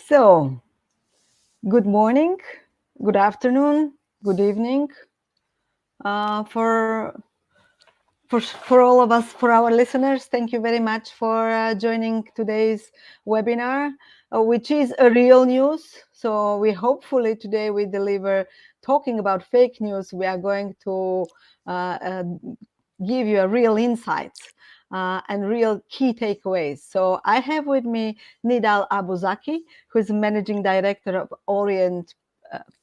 So, good morning, good afternoon, good evening for all of us, for our listeners. Thank you very much for joining today's webinar, which is a real news. So, we hopefully today we deliver talking about fake news. We are going to give you a real insights. And real key takeaways. So I have with me Nidal Abou Zaki, who is managing director of Orient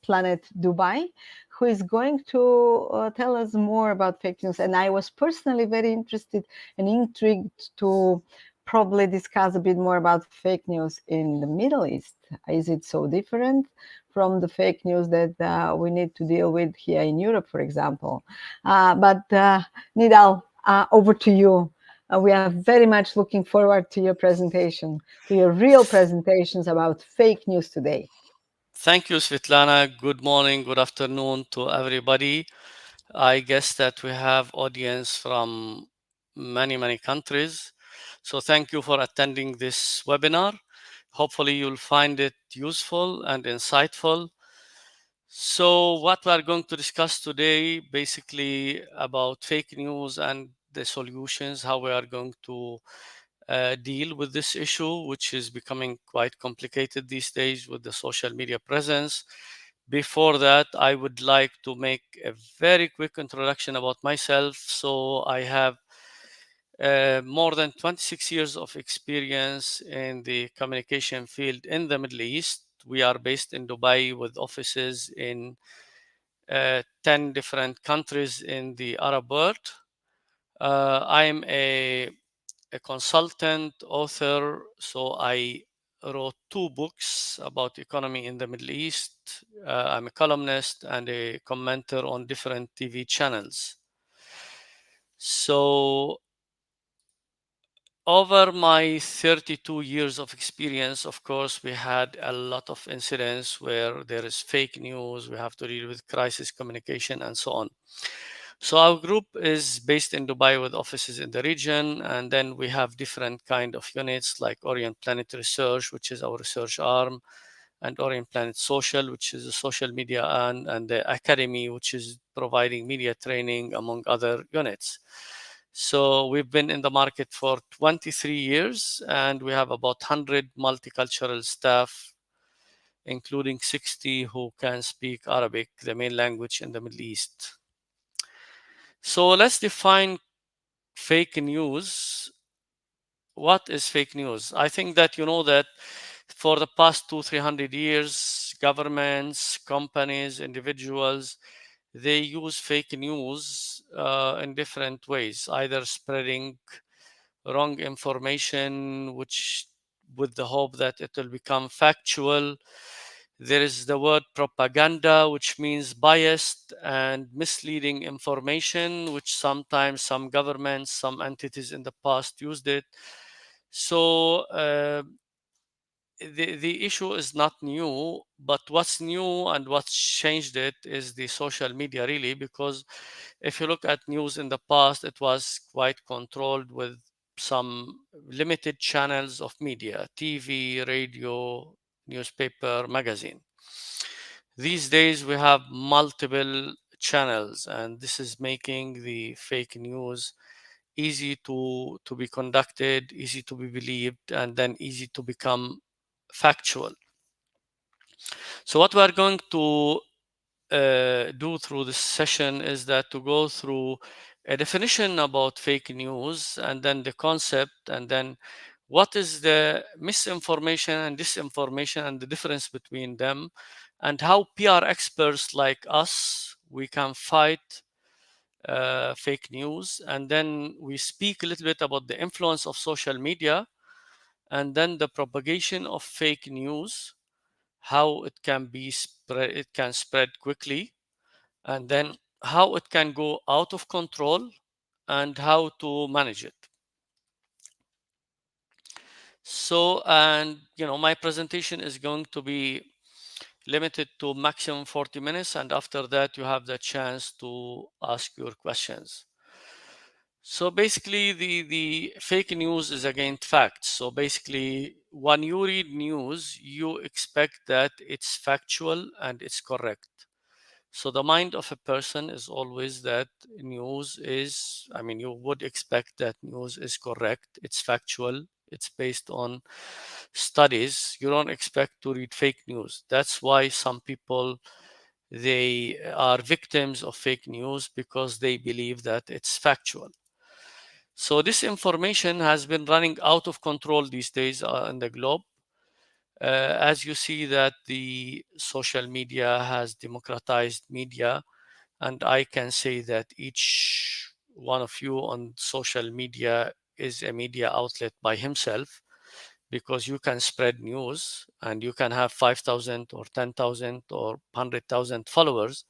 Planet Dubai, who is going to tell us more about fake news. And I was personally very interested and intrigued to probably discuss a bit more about fake news in the Middle East. Is it so different from the fake news that we need to deal with here in Europe, for example? But Nidal, over to you. We are very much looking forward to your presentation, to your real presentations about fake news today. Thank you, Svetlana. Good morning, good afternoon to everybody. I guess that we have audience from many countries. So thank you for attending this webinar. Hopefully you'll find it useful and insightful. So what we are going to discuss today, basically about fake news and the solutions, how we are going to deal with this issue, which is becoming quite complicated these days with the social media presence. Before that, I would like to make a very quick introduction about myself. So I have more than 26 years of experience in the communication field in the Middle East. We are based in Dubai with offices in 10 different countries in the Arab world. I'm a consultant, author, so I wrote two books about economy in the Middle East. I'm a columnist and a commenter on different TV channels. So over my 32 years of experience, of course, we had a lot of incidents where there is fake news, we have to deal with crisis communication and so on. So our group is based in Dubai with offices in the region, and then we have different kind of units like Orient Planet Research, which is our research arm, and Orient Planet Social, which is a social media and the academy, which is providing media training, among other units. So we've been in the market for 23 years, and we have about 100 multicultural staff, including 60 who can speak Arabic, the main language in the Middle East. So let's define fake news. What is fake news? I think that you know that for the past 200-300 years, governments, companies, individuals, they use fake news in different ways, either spreading wrong information, which with the hope that it will become factual. There is the word propaganda, which means biased and misleading information, which sometimes some governments, some entities in the past used it. So the issue is not new, but what's new and what's changed it is the social media, really, because if you look at news in the past, it was quite controlled with some limited channels of media: TV, radio, newspaper, magazine. These days we have multiple channels, and this is making the fake news easy to be conducted, easy to be believed, and then easy to become factual. So what we are going to do through this session is that to go through a definition about fake news, and then the concept, and then what is the misinformation and disinformation and the difference between them, and how PR experts like us we can fight fake news. And then we speak a little bit about the influence of social media, and then the propagation of fake news, how it can be spread, it can spread quickly, and then how it can go out of control and how to manage it. So, and my presentation is going to be limited to maximum 40 minutes, and after that you have the chance to ask your questions. So basically, the fake news is against facts. So basically, when you read news, you expect that it's factual and it's correct. So the mind of a person is always that news is, I mean, you would expect that news is correct, it's factual, it's based on studies. You don't expect to read fake news. That's why some people, they are victims of fake news because they believe that it's factual. So this information has been running out of control these days in the globe. As you see that the social media has democratized media, and I can say that each one of you on social media is a media outlet by himself, because you can spread news and you can have 5,000 or 10,000 or 100,000 followers.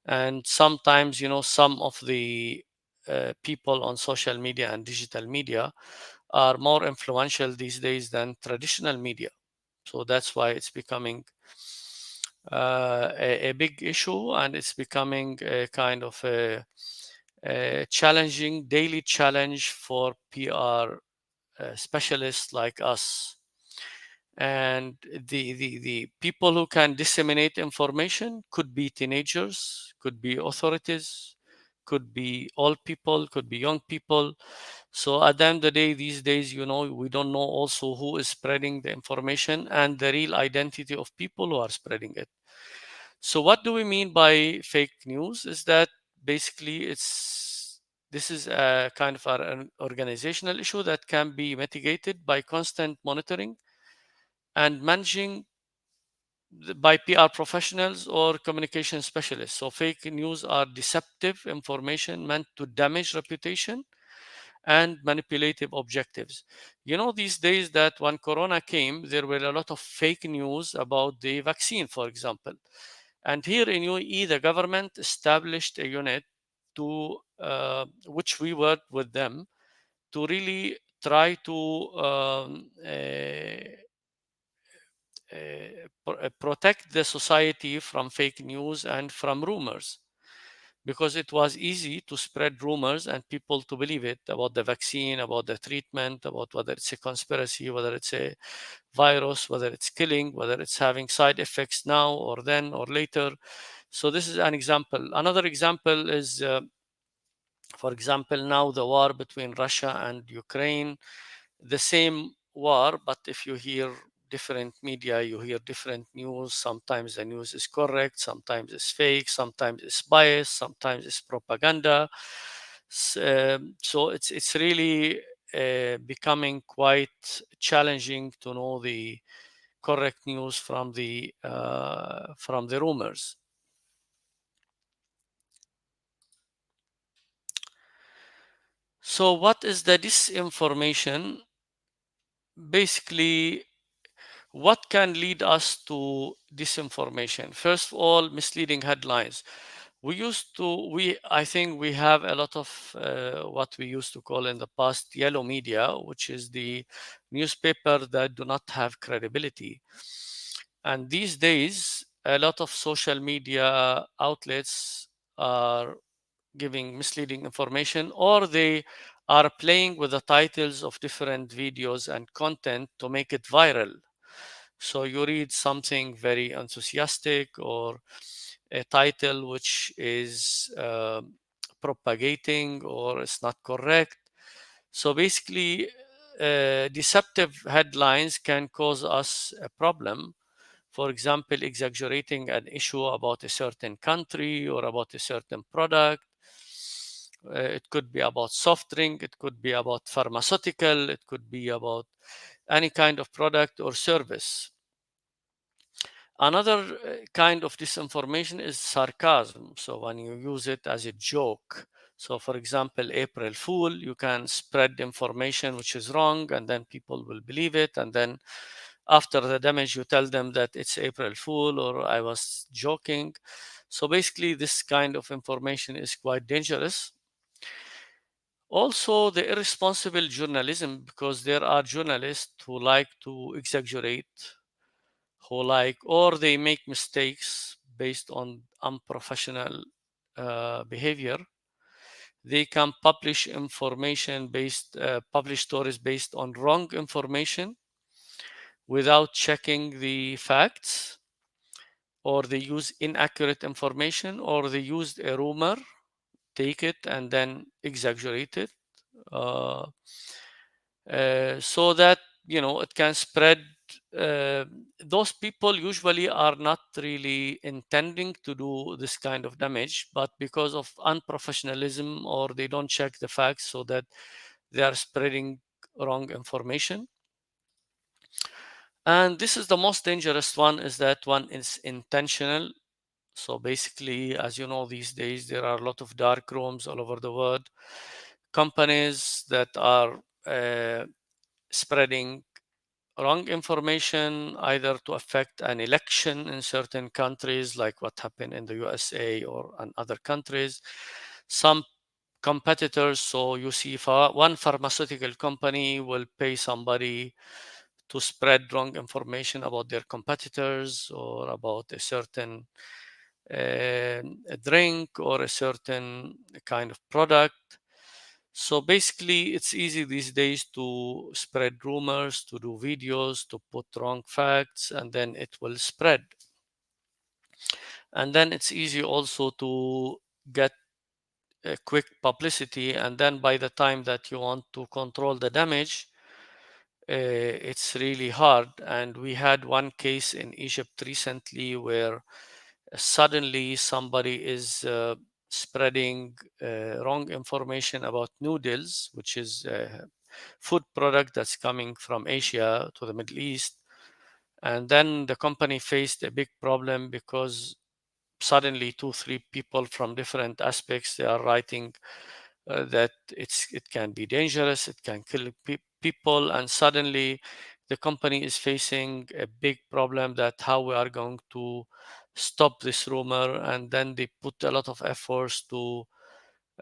And sometimes, some of the people on social media and digital media are more influential these days than traditional media. So that's why it's becoming a big issue, and it's becoming a kind of a challenging daily challenge for PR specialists like us. And the people who can disseminate information could be teenagers, could be authorities, could be old people, could be young people. So at the end of the day, these days, we don't know also who is spreading the information and the real identity of people who are spreading it. So what do we mean by fake news? Is that basically this is a kind of an organizational issue that can be mitigated by constant monitoring and managing by PR professionals or communication specialists. So fake news are deceptive information meant to damage reputation and manipulative objectives. These days that when Corona came, there were a lot of fake news about the vaccine, for example. And here in UAE, the government established a unit to which we worked with them to really try to protect the society from fake news and from rumors, because it was easy to spread rumors and people to believe it about the vaccine, about the treatment, about whether it's a conspiracy, whether it's a virus, whether it's killing, whether it's having side effects now or then or later. So this is an example. Another example is, for example, now the war between Russia and Ukraine, the same war, but if you hear different media, you hear different news. Sometimes the news is correct, sometimes it's fake, sometimes it's biased, sometimes it's propaganda. So it's really becoming quite challenging to know the correct news from the rumors. So what is the disinformation? Basically, what can lead us to disinformation? First of all, misleading headlines. I think we have a lot of what we used to call in the past yellow media, which is the newspaper that do not have credibility. And these days, a lot of social media outlets are giving misleading information, or they are playing with the titles of different videos and content to make it viral. So you read something very enthusiastic or a title which is propagating or it's not correct. So basically, deceptive headlines can cause us a problem. For example, exaggerating an issue about a certain country or about a certain product. It could be about soft drink, it could be about pharmaceutical, it could be about any kind of product or service. Another kind of disinformation is sarcasm. So when you use it as a joke. So for example, April Fool, you can spread information which is wrong and then people will believe it. And then after the damage, you tell them that it's April Fool or I was joking. So basically, this kind of information is quite dangerous. Also, the irresponsible journalism, because there are journalists who like to exaggerate, who like, or they make mistakes based on unprofessional behavior. They can publish publish stories based on wrong information without checking the facts, or they use inaccurate information, or they used a rumor, take it and then exaggerate it, uh, so that it can spread. uh, those people usually are not really intending to do this kind of damage, but because of unprofessionalism, or they don't check the facts, so that they are spreading wrong information. And this is the most dangerous one, is that one is intentional. So basically, as you know, these days there are a lot of dark rooms all over the world, companies that are spreading wrong information, either to affect an election in certain countries, like what happened in the USA or in other countries. Some competitors, so you see, one pharmaceutical company will pay somebody to spread wrong information about their competitors, or about a certain a drink, or a certain kind of product. So basically, it's easy these days to spread rumors, to do videos, to put wrong facts, and then it will spread. And then it's easy also to get a quick publicity. And then by the time that you want to control the damage, it's really hard. And we had one case in Egypt recently where suddenly somebody is spreading wrong information about noodles, which is a food product that's coming from Asia to the Middle East. And then the company faced a big problem, because suddenly two, three people from different aspects, they are writing that it can be dangerous, it can kill people, and suddenly the company is facing a big problem, that how we are going to stop this rumor. And then they put a lot of efforts to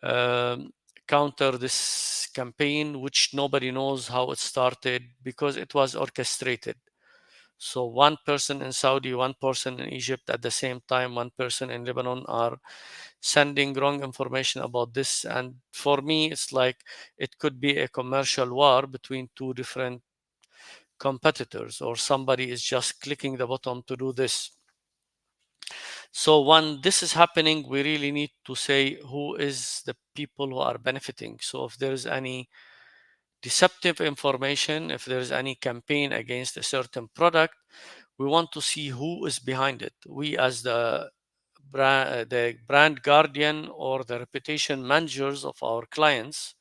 um, counter this campaign, which nobody knows how it started, because it was orchestrated. So one person in Saudi, one person in Egypt at the same time, one person in Lebanon are sending wrong information about this. And for me, it's like it could be a commercial war between two different competitors, or somebody is just clicking the button to do this. So when this is happening, we really need to say who is the people who are benefiting. So if there is any deceptive information, if there is any campaign against a certain product, we want to see who is behind it. We, as the brand guardian, or the reputation managers of our clients,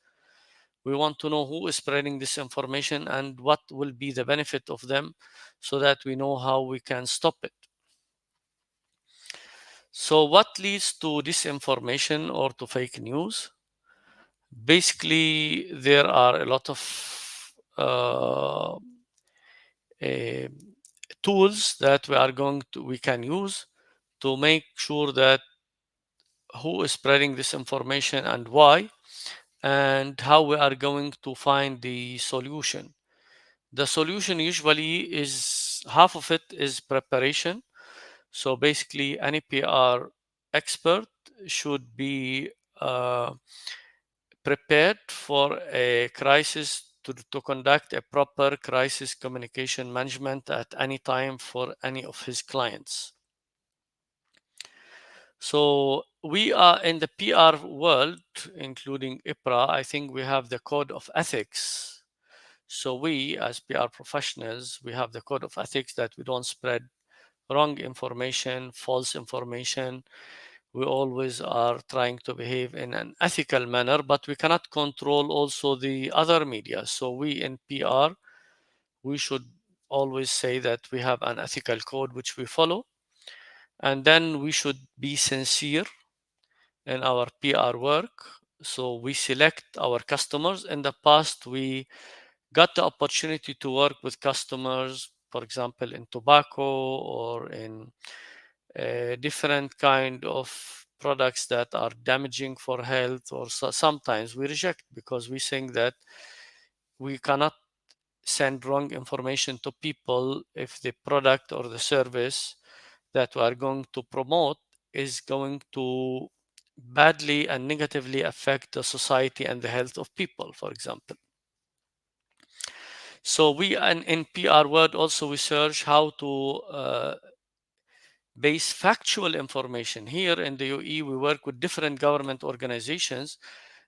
we want to know who is spreading this information and what will be the benefit of them, so that we know how we can stop it. So what leads to disinformation or to fake news? Basically, there are a lot of uh, eh, tools that we can use to make sure that who is spreading this information and why, and how we are going to find the solution. The solution usually is, half of it is preparation. So basically, any PR expert should be prepared for a crisis, to conduct a proper crisis communication management at any time for any of his clients. So we are in the PR world, including IPRA. I think we have the code of ethics. So we, as PR professionals, we have the code of ethics that we don't spread wrong information, false information. We always are trying to behave in an ethical manner, but we cannot control also the other media. So we in PR, we should always say that we have an ethical code which we follow, and then we should be sincere in our PR work. So we select our customers. In the past, we got the opportunity to work with customers, for example, in tobacco, or in different kind of products that are damaging for health, or sometimes we reject, because we think that we cannot send wrong information to people if the product or the service that we are going to promote is going to badly and negatively affect the society and the health of people, for example. So we in PR Word also we search how to base factual information. Here in the UAE, we work with different government organizations,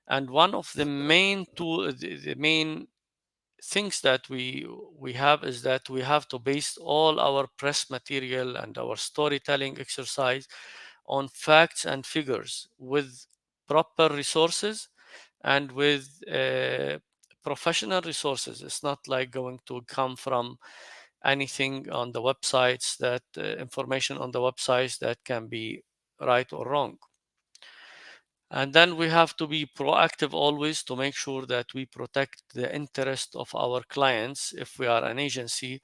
and one of the main things that we have is that we have to base all our press material and our storytelling exercise on facts and figures with proper resources and with professional resources. It's not like going to come from anything on the websites that information on the websites that can be right or wrong. And then we have to be proactive always to make sure that we protect the interest of our clients if we are an agency,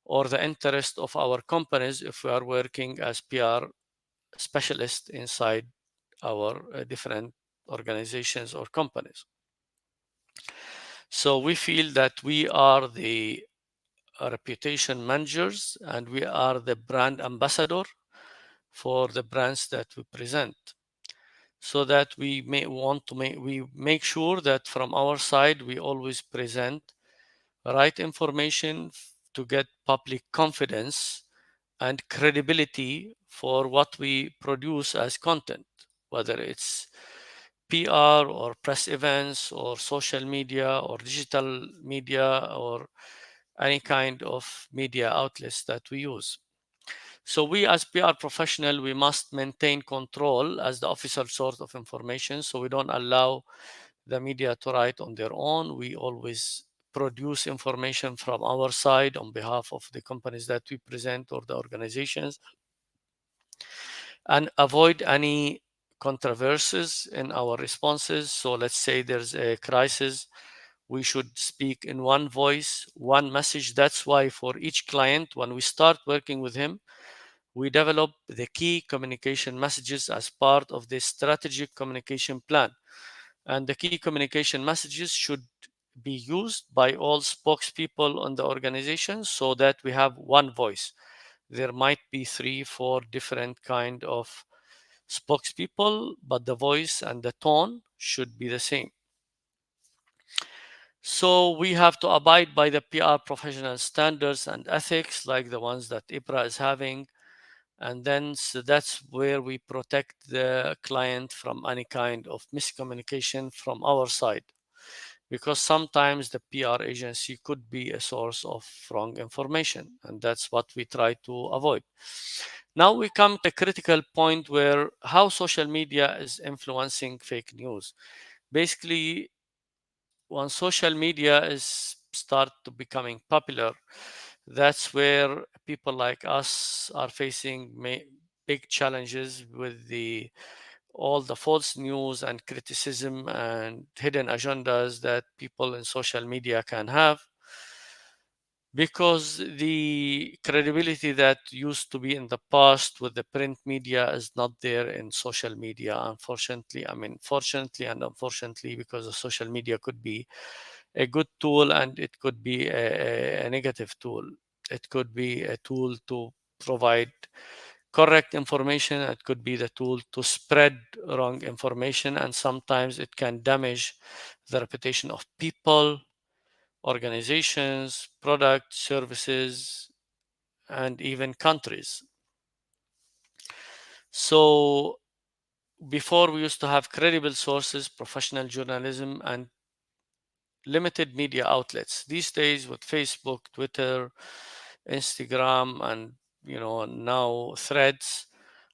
or the interest of our companies if we are working as PR specialists inside our different organizations or companies. So we feel that we are the reputation managers and we are the brand ambassador for the brands that we present, so that we may want to make sure that from our side we always present right information to get public confidence and credibility for what we produce as content, whether it's PR or press events or social media or digital media or any kind of media outlets that we use. So we as PR professional, we must maintain control as the official source of information. So we don't allow the media to write on their own. We always produce information from our side on behalf of the companies that we present or the organizations, and avoid any controversies in our responses. So let's say there's a crisis, we should speak in one voice, one message. That's why for each client, when we start working with him, we develop the key communication messages as part of the strategic communication plan. And the key communication messages should be used by all spokespeople on the organization so that we have one voice. There might be 3 4 different kind of spokespeople, but the voice and the tone should be the same. So we have to abide by the PR professional standards and ethics like the ones that IPRA is having. And then so that's where we protect the client from any kind of miscommunication from our side, because sometimes the PR agency could be a source of wrong information, and that's what we try to avoid. Now we come to a critical point where how social media is influencing fake news. Basically, when social media is start to becoming popular, that's where people like us are facing big challenges with the all the false news and criticism and hidden agendas that people in social media can have, because the credibility that used to be in the past with the print media is not there in social media, unfortunately. I mean, fortunately and unfortunately, because the social media could be a good tool and it could be a negative tool. It could be a tool to provide correct information, it could be the tool to spread wrong information, and sometimes it can damage the reputation of people, organizations, products, services, and even countries. So before we used to have credible sources, professional journalism, and limited media outlets. These days with Facebook, Twitter, Instagram, and now Threads,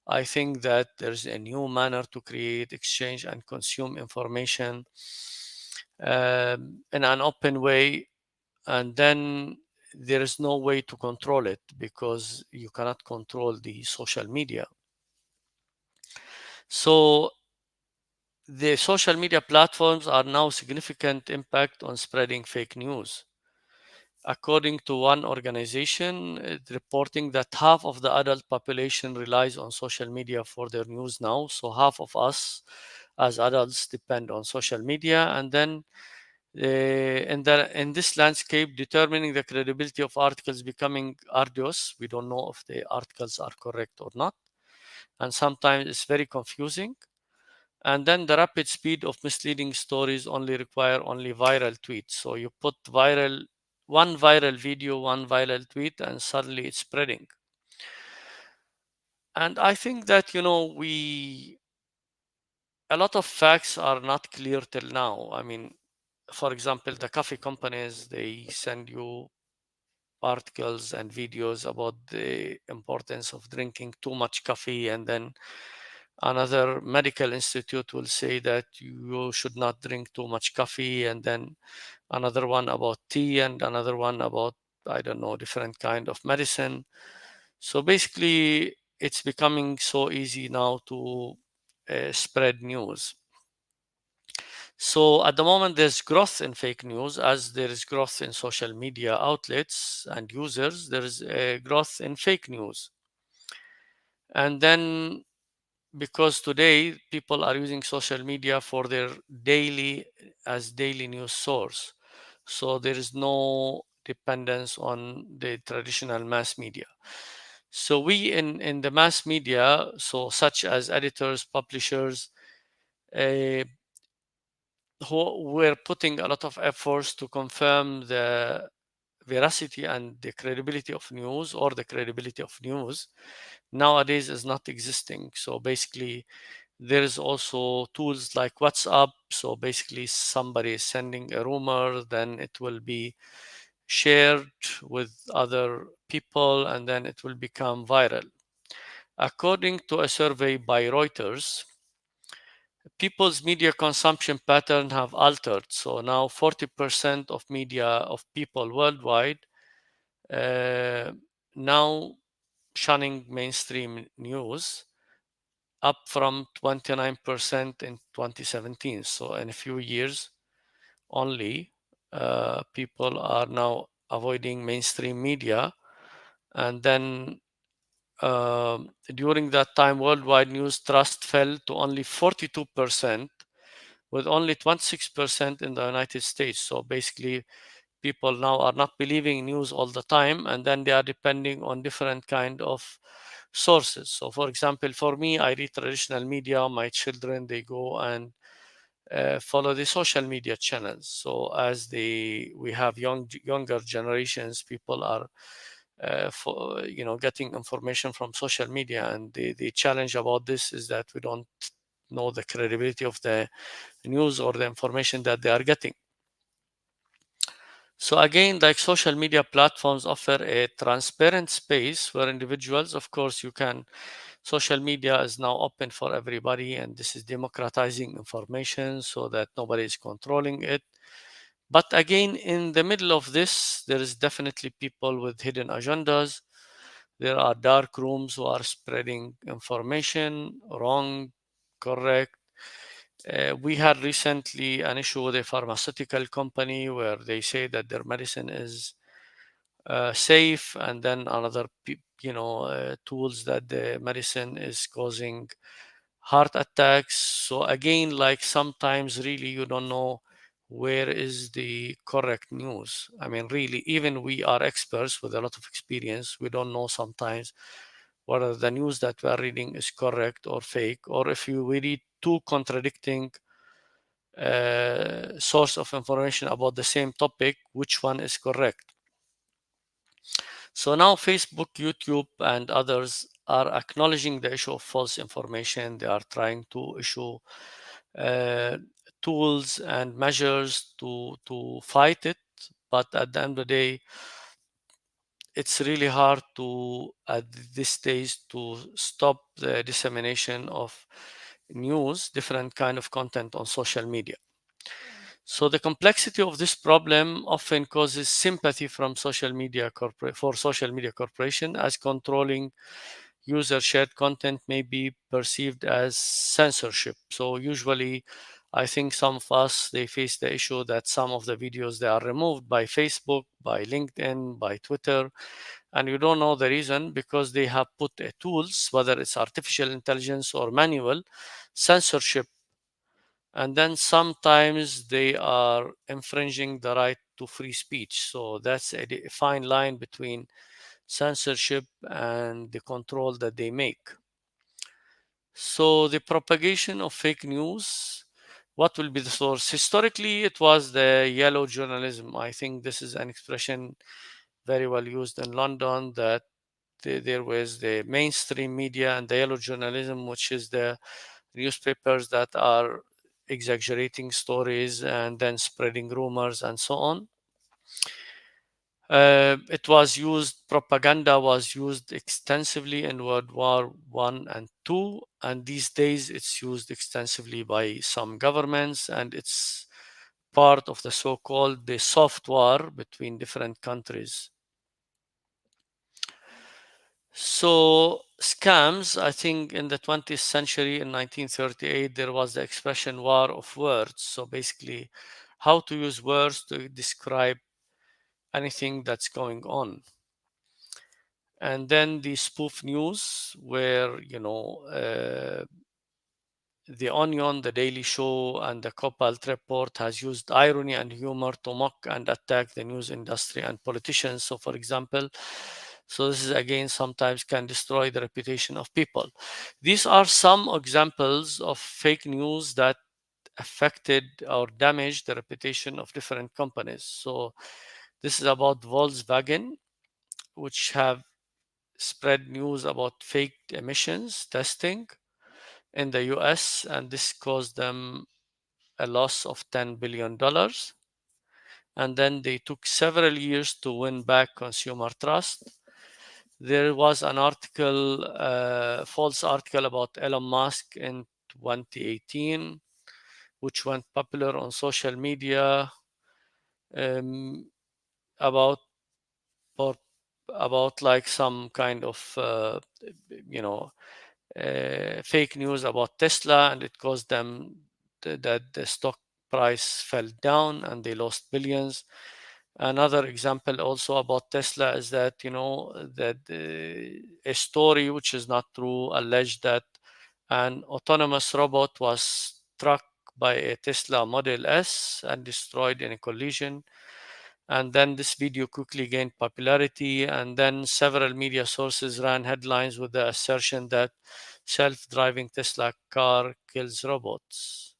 I think that there's a new manner to create, exchange, and consume information in an open way, and then there is no way to control it because you cannot control the social media. So the social media platforms are now significant impact on spreading fake news. According to one organization, reporting that half of the adult population relies on social media for their news now. So half of us as adults depend on social media, and then in this landscape, determining the credibility of articles becoming arduous. We don't know if the articles are correct or not, and sometimes it's very confusing. And then the rapid speed of misleading stories only require only viral tweets. So you put one viral video, one viral tweet, and suddenly it's spreading. And I think that, a lot of facts are not clear till now. I mean, for example, the coffee companies, they send you articles and videos about the importance of drinking too much coffee, and then another medical institute will say that you should not drink too much coffee, and then another one about tea, and another one about, I don't know, different kind of medicine. So basically it's becoming so easy now to spread news. So at the moment, there's growth in fake news as there is growth in social media outlets and users. There is a growth in fake news. And then because today people are using social media for their daily news source. So there is no dependence on the traditional mass media. So we in the mass media, so such as editors, publishers, uh, who were putting a lot of efforts to confirm the veracity and the credibility of news, or the credibility of news nowadays is not existing. So basically there is also tools like WhatsApp. So basically somebody is sending a rumor, then it will be shared with other people, and then it will become viral. According to a survey by Reuters, people's media consumption pattern have altered. So now 40% of media of people worldwide uh, now shunning mainstream news, up from 29% in 2017. So in a few years only, people are now avoiding mainstream media. And then during that time, worldwide news trust fell to only 42%, with only 26% in the United States. So basically, people now are not believing news all the time, and then they are depending on different kind of sources. So for example, for me, I read traditional media. My children, they go and follow the social media channels. So as we have younger generations, people are getting information from social media, and the challenge about this is that we don't know the credibility of the news or the information that they are getting. So again, like, social media platforms offer a transparent space where individuals, of course, social media is now open for everybody, and this is democratizing information so that nobody is controlling it. But again, in the middle of this, there is definitely people with hidden agendas. There are dark rooms who are spreading information, wrong, correct. We had recently an issue with a pharmaceutical company where they say that their medicine is safe, and then another, tools that the medicine is causing heart attacks. So again, like, sometimes really you don't know where is the correct news. I mean, really, even we are experts with a lot of experience, we don't know sometimes whether the news that we are reading is correct or fake, or if we read two contradicting source of information about the same topic, which one is correct. So now Facebook, YouTube, and others are acknowledging the issue of false information. They are trying to issue uh, tools and measures to fight it. But at the end of the day, it's really hard to, at this stage, to stop the dissemination of news, different kind of content on social media. So the complexity of this problem often causes sympathy from for social media corporation, as controlling user shared content may be perceived as censorship. So usually, I think some of us, they face the issue that some of the videos, they are removed by Facebook, by LinkedIn, by Twitter, and you don't know the reason, because they have put a tools, whether it's artificial intelligence or manual censorship, and then sometimes they are infringing the right to free speech. So that's a fine line between censorship and the control that they make. So the propagation of fake news, what will be the source? Historically, it was the yellow journalism. I think this is an expression very well used in London, that there was the mainstream media and the yellow journalism, which is the newspapers that are exaggerating stories and then spreading rumors and so on. It was used, propaganda was used extensively in World War One and Two, and these days it's used extensively by some governments, and it's part of the so-called the soft war between different countries. So scams, I think in the 20th century, in 1938, there was the expression war of words. So basically, how to use words to describe anything that's going on. And then the spoof news, where the Onion, the Daily Show, and the Copalt Report has used irony and humor to mock and attack the news industry and politicians. So, for example, so this is again sometimes can destroy the reputation of people. These are some examples of fake news that affected or damaged the reputation of different companies. So this is about Volkswagen, which have spread news about fake emissions testing in the US, and this caused them a loss of $10 billion. And then they took several years to win back consumer trust. There was an article, false article about Elon Musk in 2018, which went popular on social media, um, about about like some kind of you know fake news about Tesla, and it caused them that the stock price fell down and they lost billions. Another example also about Tesla is that that a story which is not true alleged that an autonomous robot was struck by a Tesla Model S and destroyed in a collision. And then this video quickly gained popularity, and then several media sources ran headlines with the assertion that self-driving Tesla car kills robots.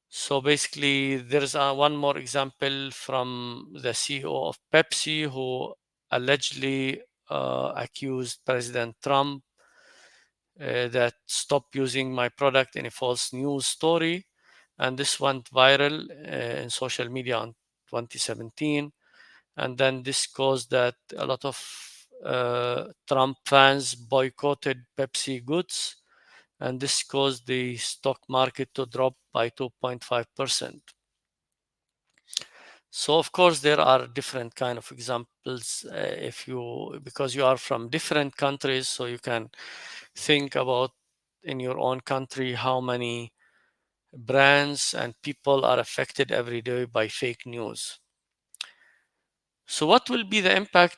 So basically, there's one more example from the CEO of Pepsi, who allegedly accused President Trump that stop using my product in a false news story. And this went viral in social media in 2017. And then this caused that a lot of Trump fans boycotted Pepsi goods, and this caused the stock market to drop by 2.5%. So of course there are different kind of examples, if you because you are from different countries, so you can think about in your own country how many brands and people are affected every day by fake news. So what will be the impact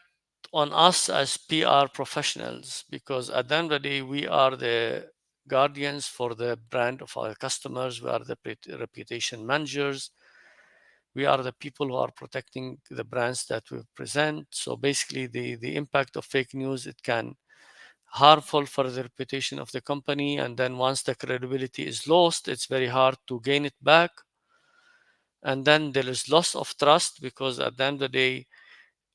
on us as PR professionals? Because at the end of the day, we are the guardians for the brand of our customers. We are the reputation managers. We are the people who are protecting the brands that we present. So basically, the impact of fake news, it can harmful for the reputation of the company. And then once the credibility is lost, it's very hard to gain it back. And then there is loss of trust, because at the end of the day,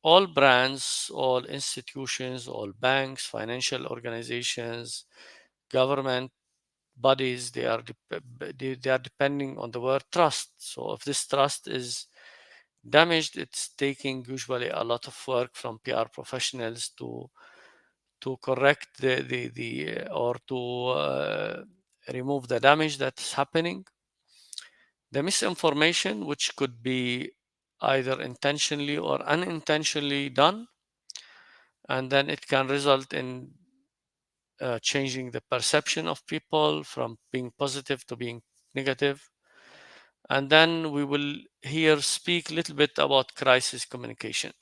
all brands, all institutions, all banks, financial organizations, government bodies, they are depending on the word trust. So if this trust is damaged, it's taking usually a lot of work from PR professionals to correct or to remove the damage that's happening. The misinformation, which could be either intentionally or unintentionally done, and then it can result in changing the perception of people from being positive to being negative. And then we will here speak a little bit about crisis communication.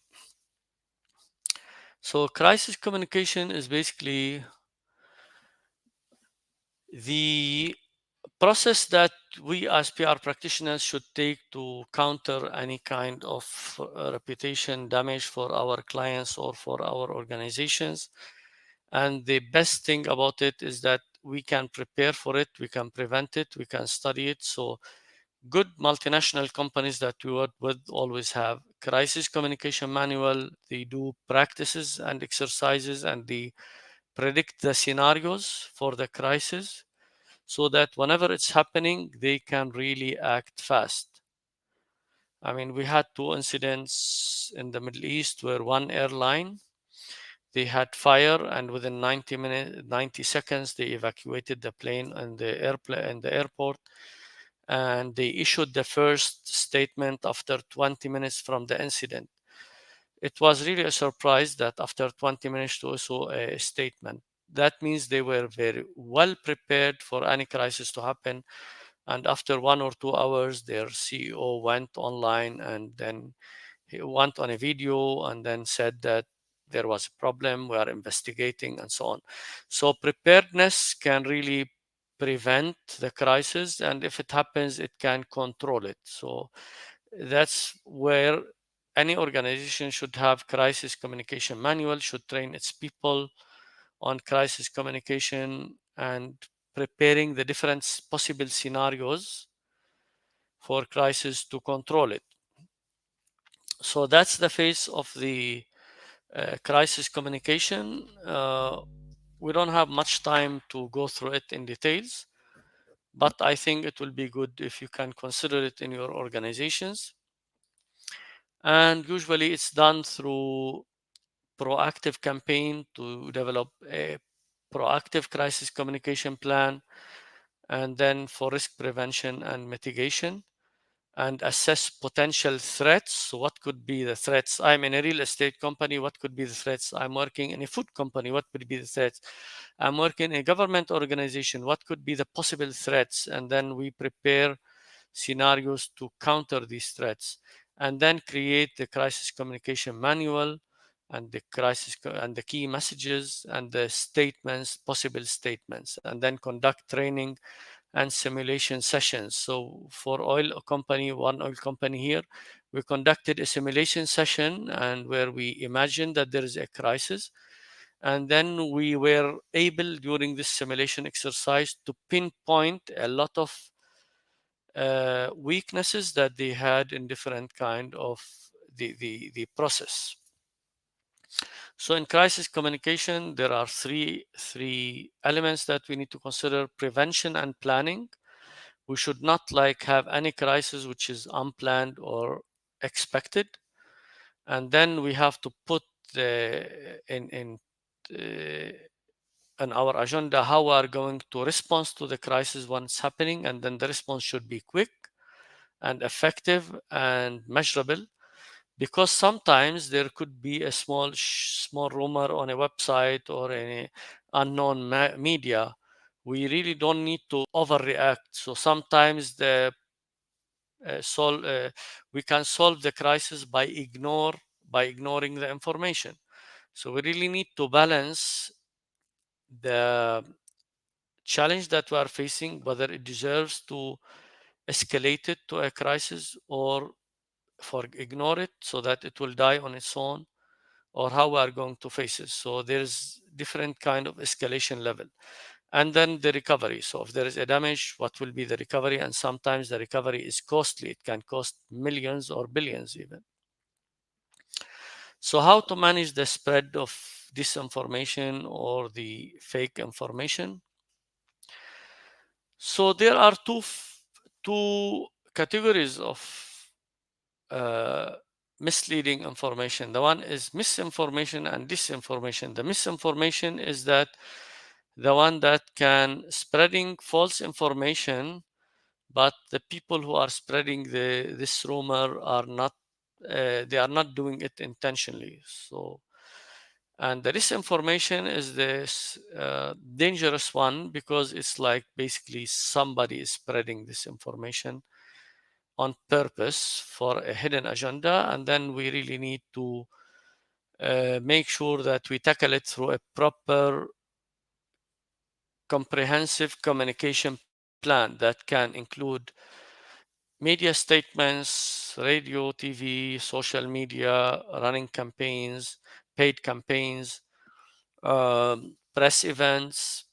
So crisis communication is basically the process that we as PR practitioners should take to counter any kind of reputation damage for our clients or for our organizations. And the best thing about it is that we can prepare for it, we can prevent it, we can study it. So good multinational companies that we work with always have crisis communication manual. They do practices and exercises, and they predict the scenarios for the crisis so that whenever it's happening, they can really act fast. I mean, we had two incidents in the Middle East where one airline, they had fire, and within 90 seconds, they evacuated the plane and the airplane and the airport, and they issued the first statement after 20 minutes from the incident. It was really a surprise that after 20 minutes to issue a statement. That means they were very well prepared for any crisis to happen. And after 1 or 2 hours, their CEO went online, and then he went on a video and then said that there was a problem, we are investigating, and so on. So preparedness can really prevent the crisis, and if it happens, it can control it. So that's where any organization should have crisis communication manual, should train its people on crisis communication and preparing the different possible scenarios for crisis to control it. So that's the face of the crisis communication. We don't have much time to go through it in details, but I think it will be good if you can consider it in your organizations. And usually it's done through proactive campaign to develop a proactive crisis communication plan, and then for risk prevention and mitigation, and assess potential threats. So what could be the threats? I'm in a real estate company. What could be the threats? I'm working in a food company. What could be the threats? I'm working in a government organization. What could be the possible threats? And then we prepare scenarios to counter these threats, and then create the crisis communication manual and the and the key messages and the statements, possible statements, and then conduct training and simulation sessions. So for one oil company here, we conducted a simulation session and where we imagined that there is a crisis. And then we were able during this simulation exercise to pinpoint a lot of weaknesses that they had in different kind of the process. So in crisis communication, there are three elements that we need to consider: prevention and planning. We should not like have any crisis which is unplanned or expected. And then we have to put uh, in our agenda how we are going to respond to the crisis once happening, and then the response should be quick and effective and measurable, because sometimes there could be a small rumor on a website or any unknown media. We really don't need to overreact. So sometimes we can solve the crisis by ignoring the information. So we really need to balance the challenge that we are facing, whether it deserves to escalate it to a crisis or for ignore it so that it will die on its own, or how we are going to face it. So there's different kind of escalation level. And then the recovery. So if there is a damage, what will be the recovery? And sometimes the recovery is costly. It can cost millions or billions even. So how to manage the spread of disinformation or the fake information? So there are two categories of uh, misleading information. The one is misinformation and disinformation. The misinformation is that the one that can spreading false information, but the people who are spreading this rumor are not they are not doing it intentionally. So, and the disinformation is this dangerous one, because it's like basically somebody is spreading this information on purpose for a hidden agenda, and then we really need to make sure that we tackle it through a proper comprehensive communication plan that can include media statements, radio, TV, social media, running campaigns, paid campaigns, press events,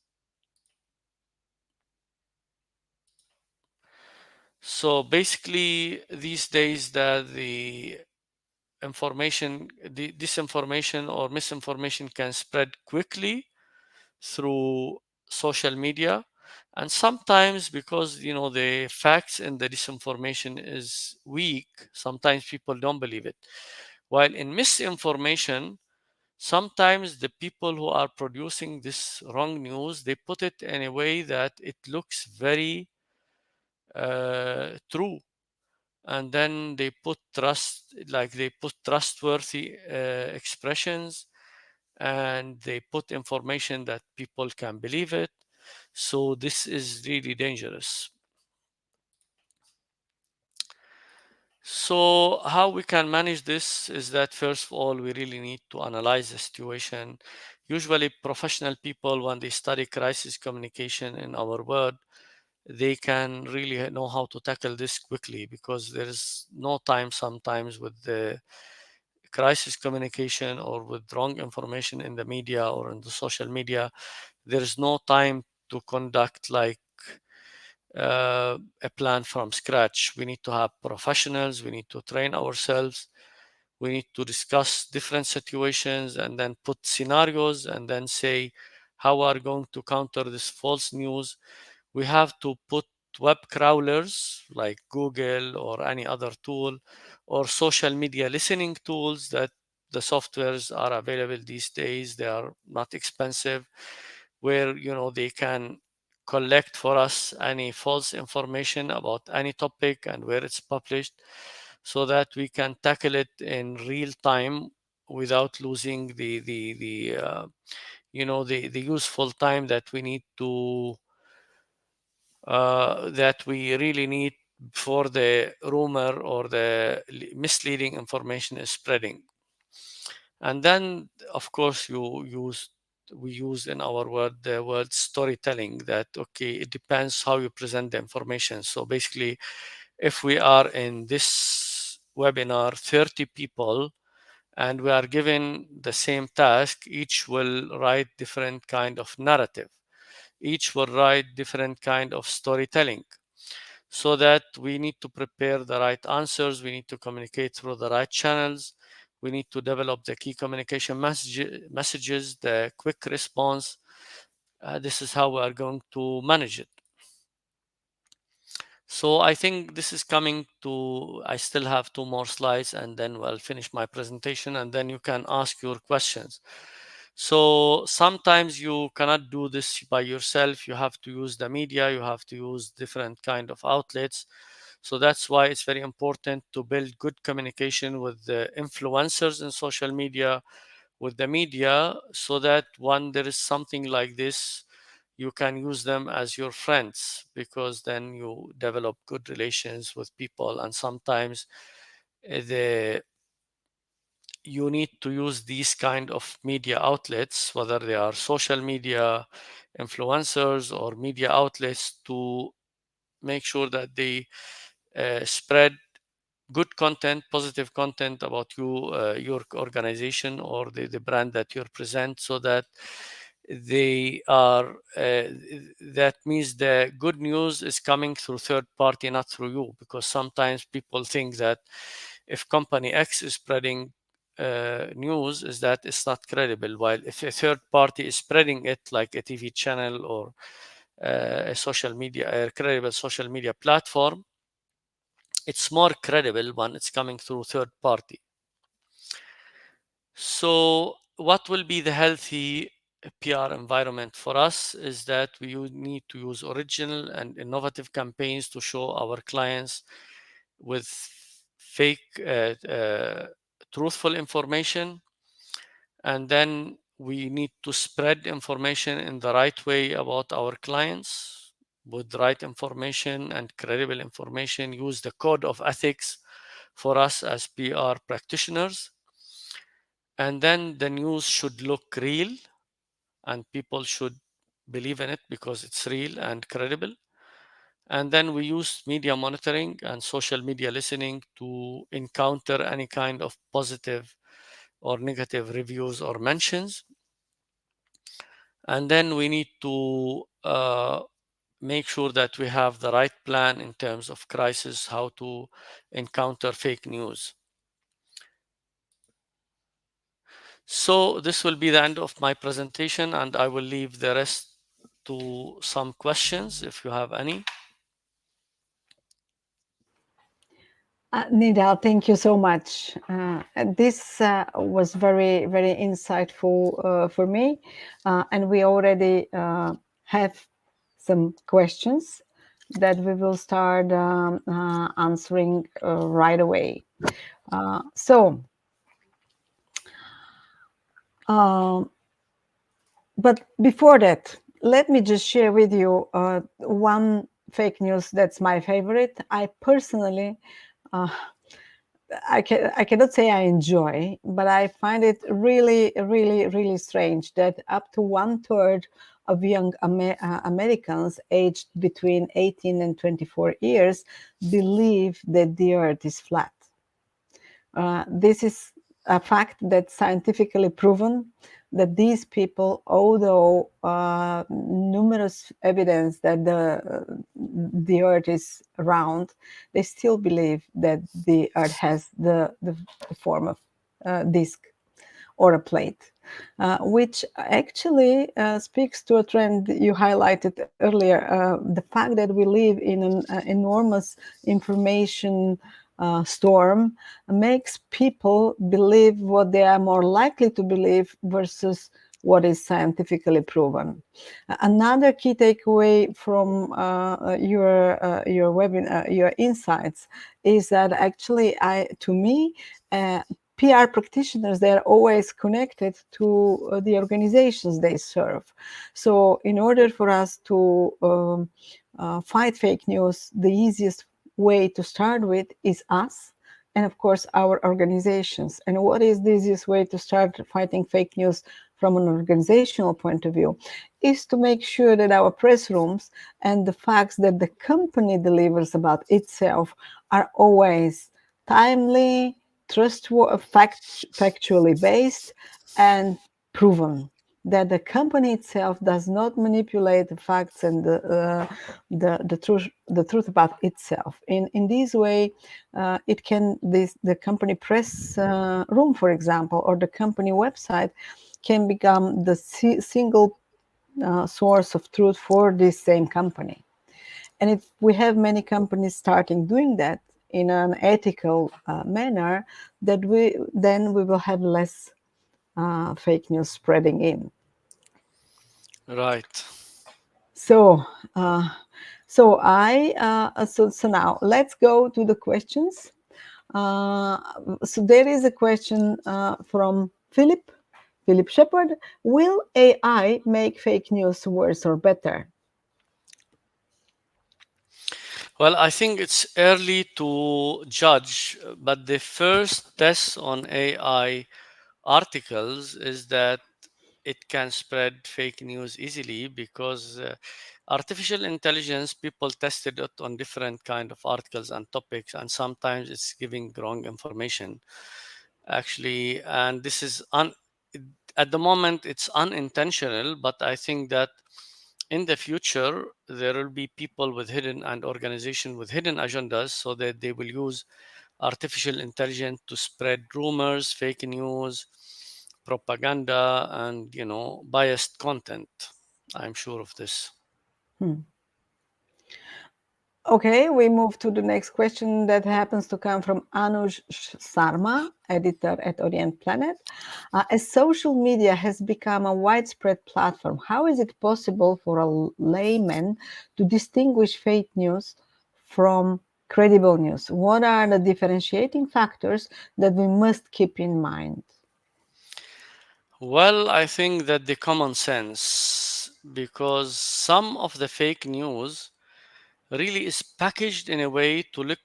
So basically, these days, that the disinformation or misinformation can spread quickly through social media, and sometimes because the facts in the disinformation is weak, sometimes people don't believe it. While in misinformation, sometimes the people who are producing this wrong news, they put it in a way that it looks very true, and then they put trustworthy expressions, and they put information that people can believe it. So this is really dangerous. So how we can manage this is that, first of all, we really need to analyze the situation. Usually professional people, when they study crisis communication in our world, they can really know how to tackle this quickly, because there is no time sometimes with the crisis communication or with wrong information in the media or in the social media. There is no time to conduct like a plan from scratch. We need to have professionals, we need to train ourselves, we need to discuss different situations and then put scenarios and then say how we are going to counter this false news. We have to put web crawlers like Google or any other tool, or social media listening tools that the softwares are available these days. They are not expensive, where they can collect for us any false information about any topic and where it's published, so that we can tackle it in real time without losing the useful time that we need to that we really need before the rumor or the misleading information is spreading. And then, of course, we use in our word the word storytelling, that okay, it depends how you present the information. So basically, if we are in this webinar 30 people and we are given the same task, each will write different kind of narrative, each will write different kind of storytelling, so that we need to prepare the right answers, we need to communicate through the right channels, we need to develop the key communication messages, the quick response. This is how we are going to manage it. So I think this is coming to, I still have two more slides and then I'll finish my presentation and then you can ask your questions. So sometimes you cannot do this by yourself. You have to use the media, you have to use different kind of outlets. So that's why it's very important to build good communication with the influencers in social media, with the media, so that when there is something like this, you can use them as your friends, because then you develop good relations with people. And sometimes the you need to use these kind of media outlets, whether they are social media influencers or media outlets, to make sure that they spread good content, positive content about you, your organization, or the brand that you present, so that they are that means the good news is coming through third party, not through you, because sometimes people think that if company X is spreading news, is that it's not credible, while if a third party is spreading it, like a TV channel or a credible social media platform, it's more credible when it's coming through third party. So what will be the healthy PR environment for us is that we need to use original and innovative campaigns to show our clients with fake truthful information. And then we need to spread information in the right way about our clients with the right information and credible information. Use the code of ethics for us as PR practitioners. And then the news should look real and people should believe in it because it's real and credible. And then we use media monitoring and social media listening to encounter any kind of positive or negative reviews or mentions. And then we need to make sure that we have the right plan in terms of crisis, how to encounter fake news. So this will be the end of my presentation, and I will leave the rest to some questions if you have any. Nidal, thank you so much. This was very, very insightful for me. And we already have some questions that we will start answering right away. So, um, but before that, let me just share with you one fake news that's my favorite. I personally uh, I cannot say I enjoy, but I find it really, really, really strange that up to one third of young Americans aged between 18 and 24 years believe that the earth is flat. This is a fact that's scientifically proven that these people, although numerous evidence that the earth is round, they still believe that the earth has the form of disc or a plate, which actually speaks to a trend you highlighted earlier, the fact that we live in an enormous information storm makes people believe what they are more likely to believe versus what is scientifically proven. Another key takeaway from your webinar, your insights, is that actually, to me, PR practitioners, they're always connected to the organizations they serve. So in order for us to fight fake news, the easiest way to start with is us and of course our organizations. And what is the easiest way to start fighting fake news from an organizational point of view is to make sure that our press rooms and the facts that the company delivers about itself are always timely, factually based, and proven. That the company itself does not manipulate the facts and the truth about itself. In this way, the company press room, for example, or the company website can become the single source of truth for this same company. And if we have many companies starting doing that in an ethical manner, then we will have less fake news spreading in. Right. So, so now let's go to the questions. So there is a question from Philip Shepard. Will AI make fake news worse or better? Well, I think it's early to judge, but the first test on AI articles is that it can spread fake news easily because artificial intelligence, people tested it on different kind of articles and topics, and sometimes it's giving wrong information actually. And this is at the moment it's unintentional, but I think that in the future there will be people with hidden and organization with hidden agendas, so that they will use artificial intelligence to spread rumors, fake news, propaganda, and biased content. I'm sure of this. Hmm. Okay, we move to the next question that happens to come from Anuj Sarma, editor at Orient Planet. As social media has become a widespread platform, how is it possible for a layman to distinguish fake news from credible news? What are the differentiating factors that we must keep in mind? Well, I think that the common sense, because some of the fake news really is packaged in a way to look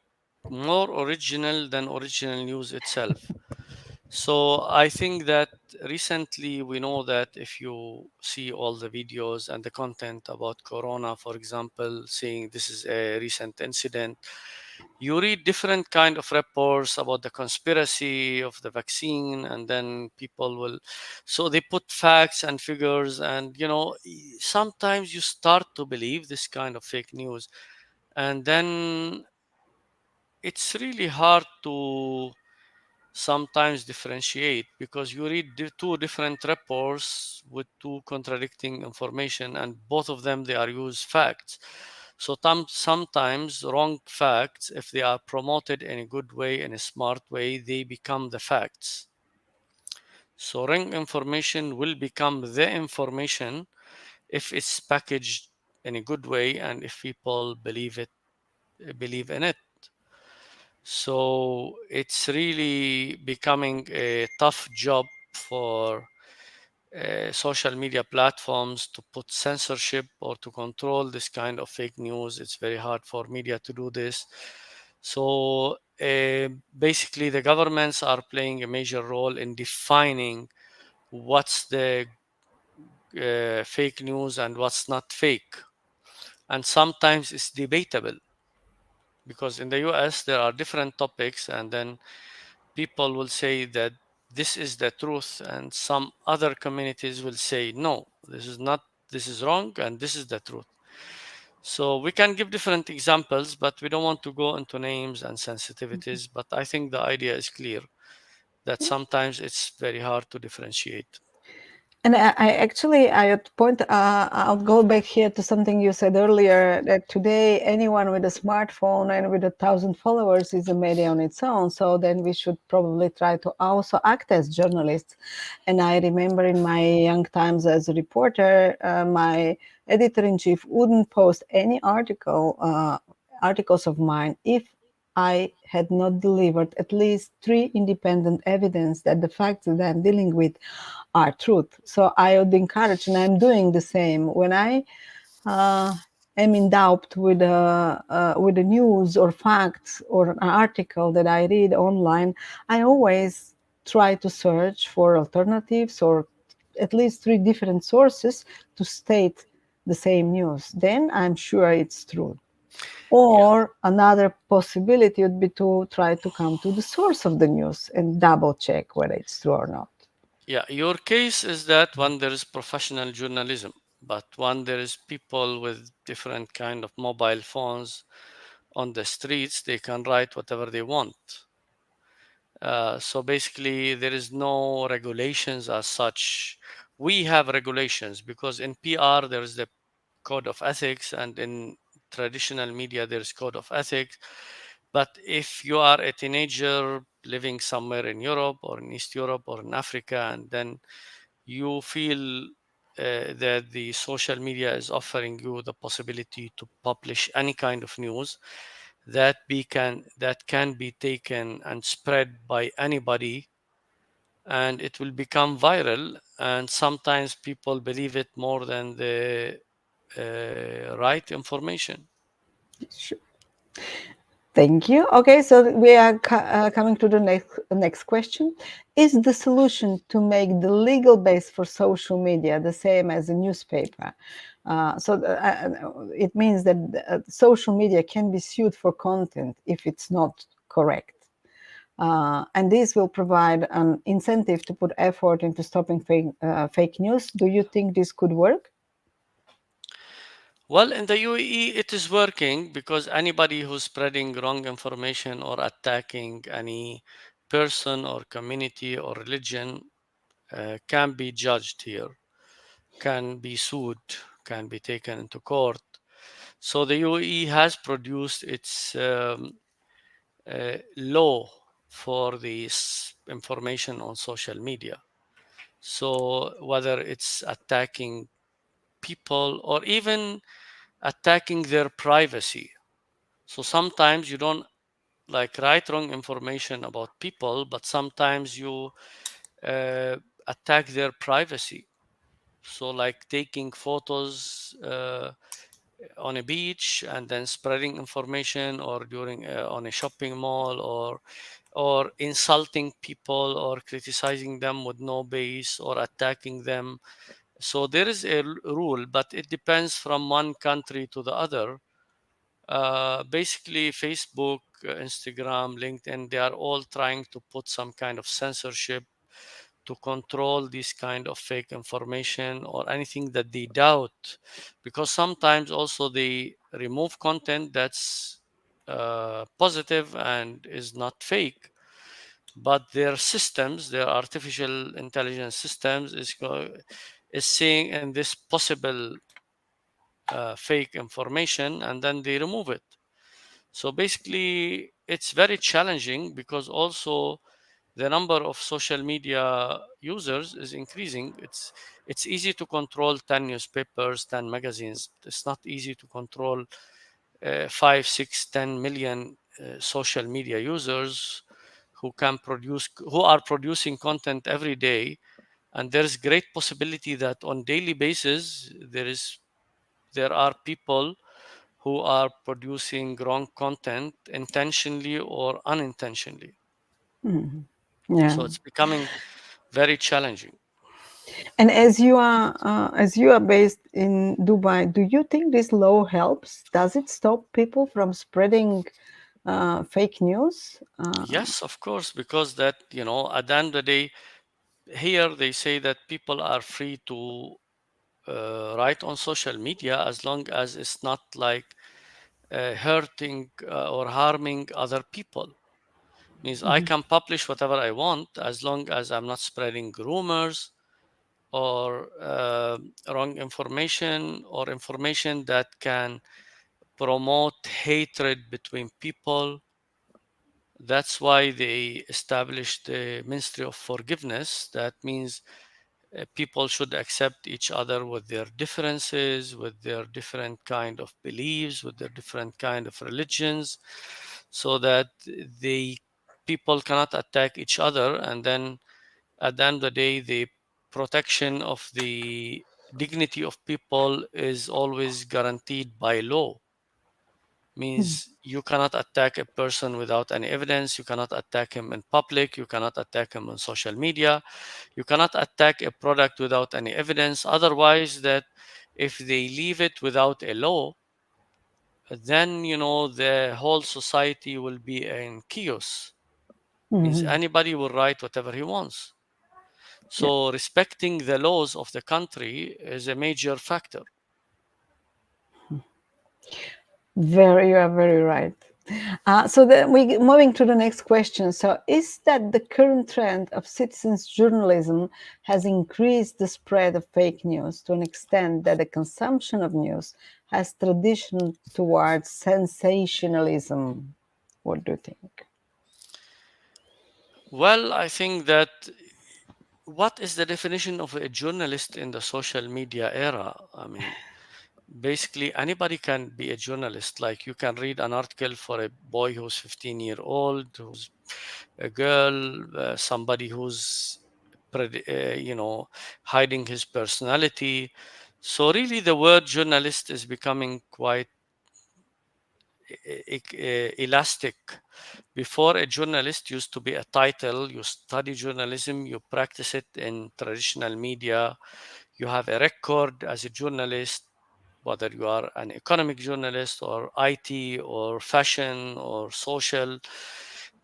more original than original news itself. So I think that recently we know that if you see all the videos and the content about Corona, for example, saying this is a recent incident, you read different kind of reports about the conspiracy of the vaccine, and then people will, so they put facts and figures, and sometimes you start to believe this kind of fake news, and then it's really hard to sometimes differentiate because you read two different reports with two contradicting information, and both of them they are used facts. So sometimes wrong facts, if they are promoted in a good way, in a smart way, they become the facts. So wrong information will become the information if it's packaged in a good way and if people believe in it. So it's really becoming a tough job for social media platforms to put censorship or to control this kind of fake news. It's very hard for media to do this. So basically, the governments are playing a major role in defining what's the fake news and what's not fake. And sometimes it's debatable because in the US there are different topics, and then people will say that this is the truth, and some other communities will say no, this is not, this is wrong, and this is the truth. So we can give different examples, but we don't want to go into names and sensitivities. But I think the idea is clear that sometimes it's very hard to differentiate. And I actually, I would point, I'll go back here to something you said earlier that today anyone with a smartphone and with 1,000 followers is a media on its own. So then we should probably try to also act as journalists. And I remember in my young times as a reporter, my editor in chief wouldn't post any articles of mine if I had not delivered at least three independent evidence that the facts that I'm dealing with are truth. So I would encourage, and I'm doing the same when I uh, am in doubt with the news or facts or an article that I read online. I always try to search for alternatives or at least three different sources to state the same news. Then I'm sure it's true. Yeah, Or another possibility would be to try to come to the source of the news and double check whether it's true or not. yeah. Your case is that one, there is professional journalism, but one, there is people with different kind of mobile phones on the streets. They can write whatever they want. So basically, there is no regulations as such. We have regulations because in PR there is the code of ethics, and in traditional media there's code of ethics. But if you are a teenager living somewhere in Europe or in East Europe or in Africa, and then you feel that the social media is offering you the possibility to publish any kind of news that can be taken and spread by anybody, and it will become viral, and sometimes people believe it more than the right information. Sure. Thank you. Okay, so we are coming to the next question. Is the solution to make the legal base for social media the same as a newspaper? It means that social media can be sued for content if it's not correct. And this will provide an incentive to put effort into stopping fake news. Do you think this could work? Well, in the UAE, it is working because anybody who's spreading wrong information or attacking any person or community or religion can be judged here, can be sued, can be taken into court. So the UAE has produced its law for this information on social media. So whether it's attacking people or even attacking their privacy. So sometimes you don't like write wrong information about people, but sometimes you uh, attack their privacy. So like taking photos on a beach and then spreading information, or during on a shopping mall, or insulting people or criticizing them with no base or attacking them. So there is a rule, but it depends from one country to the other. Basically, Facebook, Instagram, LinkedIn, they are all trying to put some kind of censorship to control this kind of fake information or anything that they doubt, because sometimes also they remove content that's positive and is not fake, but their systems, their artificial intelligence systems, is seeing in this possible fake information, and then they remove it. So basically, it's very challenging because also the number of social media users is increasing. It's easy to control 10 newspapers, 10 magazines. It's not easy to control 5, 6, 10 million social media users who are producing content every day. And there's great possibility that on daily basis there are people who are producing wrong content intentionally or unintentionally. Mhm. Yeah. So it's becoming very challenging. And as you are based in Dubai, do you think this law helps? Does it stop people from spreading fake news? Yes, of course, because that, at the end of the day, here they say that people are free to write on social media as long as it's not like hurting or harming other people. Means I Mhm. can publish whatever I want as long as I'm not spreading rumors or wrong information or information that can promote hatred between people. That's why they established the Ministry of Forgiveness. That means people should accept each other with their differences, with their different kind of beliefs, with their different kind of religions, so that the people cannot attack each other. And then at the end of the day, the protection of the dignity of people is always guaranteed by law. Mhm. Means you cannot attack a person without any evidence, you cannot attack him in public, you cannot attack him on social media, you cannot attack a product without any evidence. Otherwise, that if they leave it without a law, then the whole society will be in chaos. Means Mhm. anybody will write whatever he wants. Yeah. So respecting the laws of the country is a major factor. You are very right. So then we moving to the next question. So, is that the current trend of citizens journalism has increased the spread of fake news to an extent that the consumption of news has tradition towards sensationalism? What do you think? Well, I think that what is the definition of a journalist in the social media era? I mean, basically anybody can be a journalist. Like you can read an article for a boy who's 15-year-old, who's a girl, somebody who's hiding his personality. So really the word journalist is becoming quite elastic. Before, a journalist used to be a title. You study journalism, you practice it in traditional media, you have a record as a journalist, whether you are an economic journalist or IT or fashion or social.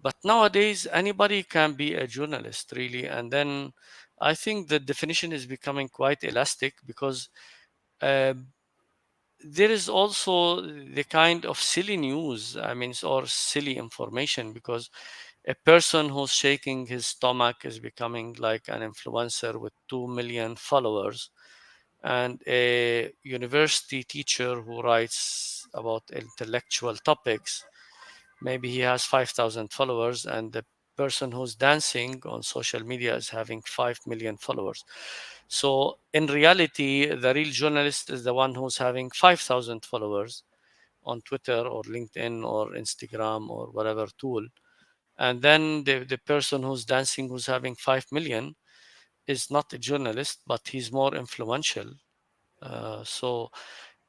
But nowadays, anybody can be a journalist, really. And then I think the definition is becoming quite elastic because uh, there is also the kind of silly news, I mean, or silly information, because a person who's shaking his stomach is becoming like an influencer with 2 million followers. And a university teacher who writes about intellectual topics, maybe he has 5,000 followers, and the person who's dancing on social media is having 5 million followers. So in reality, the real journalist is the one who's having 5,000 followers on Twitter or LinkedIn or Instagram or whatever tool. And then the person who's dancing, who's having 5 million, is not a journalist, but he's more influential. So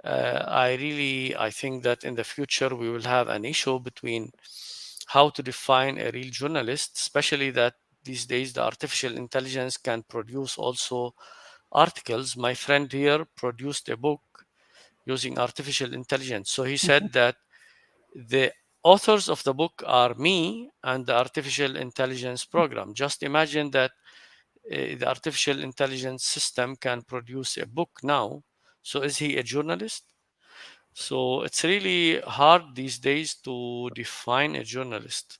I think that in the future we will have an issue between how to define a real journalist, especially that these days the artificial intelligence can produce also articles. My friend here produced a book using artificial intelligence. So he said that the authors of the book are me and the artificial intelligence program. Just imagine that the artificial intelligence system can produce a book now. So is he a journalist? So it's really hard these days to define a journalist.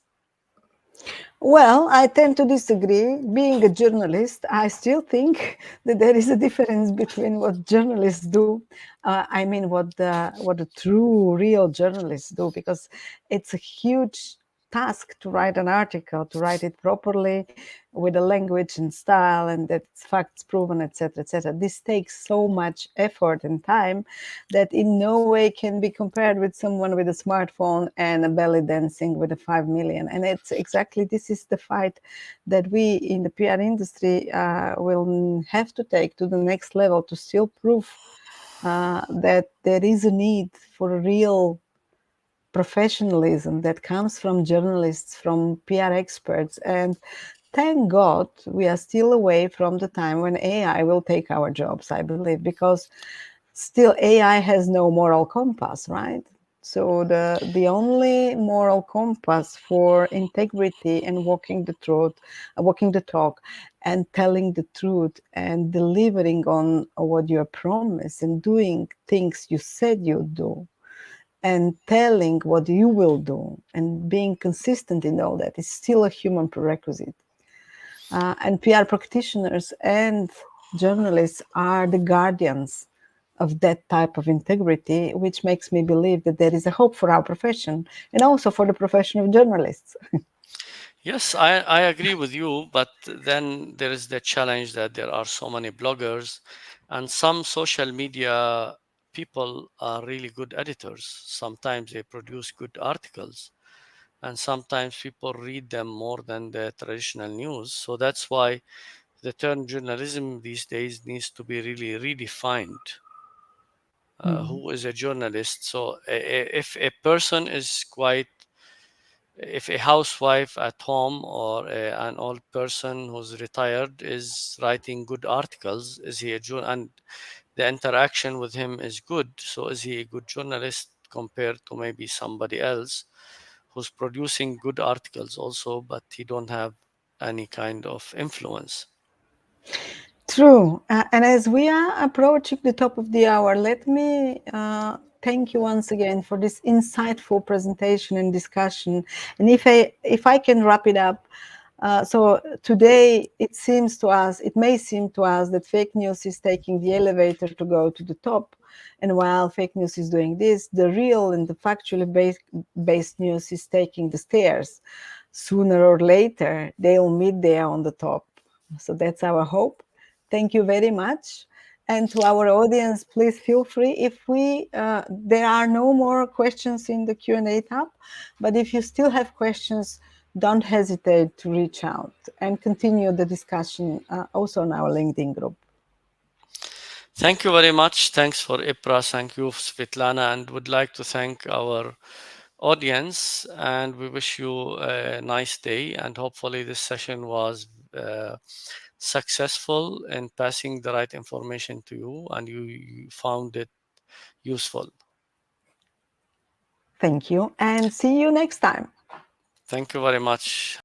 Well, I tend to disagree. Being a journalist, I still think that there is a difference between what journalists do. I mean, what the true, real journalists do, because it's a huge task to write an article, to write it properly, with a language and style, and that it's facts proven, etc., etc. This takes so much effort and time that in no way can be compared with someone with a smartphone and a belly dancing with a 5 million. And it's exactly this is the fight that we in the PR industry will have to take to the next level to still prove that there is a need for a real professionalism that comes from journalists, from PR experts. And thank God we are still away from the time when AI will take our jobs, I believe, because still AI has no moral compass, right? So the only moral compass for integrity and walking the truth, walking the talk, and telling the truth and delivering on what you promised and doing things you said you'd do and telling what you will do and being consistent in all that is still a human prerequisite. And PR practitioners and journalists are the guardians of that type of integrity, which makes me believe that there is a hope for our profession and also for the profession of journalists. Yes, I agree with you, but then there is the challenge that there are so many bloggers and some social media people are really good editors. Sometimes they produce good articles and sometimes people read them more than the traditional news. So that's why the term journalism these days needs to be really redefined. Mm. Who is a journalist? So if a person is quite, if a housewife at home or an old person who's retired is writing good articles, is he a and the interaction with him is good, so is he a good journalist compared to maybe somebody else who's producing good articles also, but he don't have any kind of influence? True. And as we are approaching the top of the hour, let me thank you once again for this insightful presentation and discussion. And if I can wrap it up, so today it may seem to us that fake news is taking the elevator to go to the top. And while fake news is doing this, the real and the factually based news is taking the stairs. Sooner or later, they'll meet there on the top. So that's our hope. Thank you very much. And to our audience, please feel free. If there are no more questions in the Q&A tab, but if you still have questions, don't hesitate to reach out and continue the discussion also on our LinkedIn group. Thank you very much. Thanks for Ipra. Thank you, Svetlana, and would like to thank our audience. And we wish you a nice day. And hopefully, this session was successful in passing the right information to you, and you found it useful. Thank you and see you next time. Thank you very much.